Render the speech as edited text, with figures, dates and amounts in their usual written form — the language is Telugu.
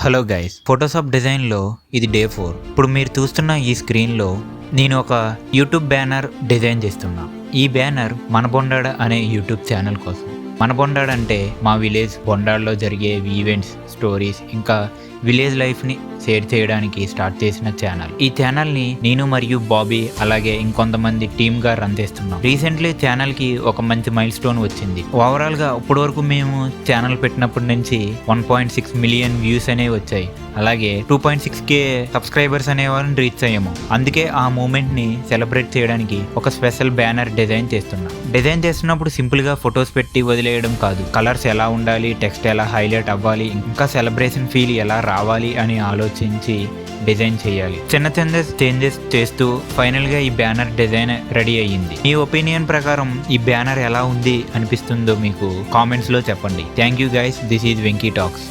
హలో గైస్, ఫోటోషాప్ డిజైన్లో ఇది డే 4. ఇప్పుడు మీరు చూస్తున్న ఈ స్క్రీన్లో నేను ఒక యూట్యూబ్ బ్యానర్ డిజైన్ చేస్తున్నా. ఈ బ్యానర్ మన బొండాడ అనే యూట్యూబ్ ఛానల్ కోసం. మన బొండాడ అంటే మా విలేజ్ బొండాడలో జరిగే ఈవెంట్స్, స్టోరీస్, ఇంకా విలేజ్ లైఫ్ని షేర్ చేయడానికి స్టార్ట్ చేసిన ఛానల్. ఈ ఛానల్ని నేను మరియు బాబీ అలాగే ఇంకొంతమంది టీమ్గా రన్ చేస్తున్నాం. రీసెంట్లీ ఛానల్కి ఒక మంచి మైల్ స్టోన్ వచ్చింది. ఓవరాల్గా ఇప్పటి వరకు మేము ఛానల్ పెట్టినప్పటి నుంచి 1.6 మిలియన్ వ్యూస్ అనేవి వచ్చాయి. అలాగే 2.6K సబ్స్క్రైబర్స్ అనే వాళ్ళని రీచ్ అయ్యాము. అందుకే ఆ మూమెంట్ని సెలబ్రేట్ చేయడానికి ఒక స్పెషల్ బ్యానర్ డిజైన్ చేస్తున్నాం. డిజైన్ చేస్తున్నప్పుడు సింపుల్గా ఫొటోస్ పెట్టి వదిలేయడం కాదు. కలర్స్ ఎలా ఉండాలి, టెక్స్ట్ ఎలా హైలైట్ అవ్వాలి, ఇంకా సెలబ్రేషన్ ఫీల్ ఎలా రావాలి అని ఆలోచించి డిజైన్ చేయాలి. చిన్న చిన్న చేంజెస్ చేస్తూ ఫైనల్గా ఈ బ్యానర్ డిజైన్ రెడీ అయ్యింది. మీ ఒపీనియన్ ప్రకారం ఈ బ్యానర్ ఎలా ఉంది అనిపిస్తుందో మీకు కామెంట్స్లో చెప్పండి. Thank you guys, this is Venky talks.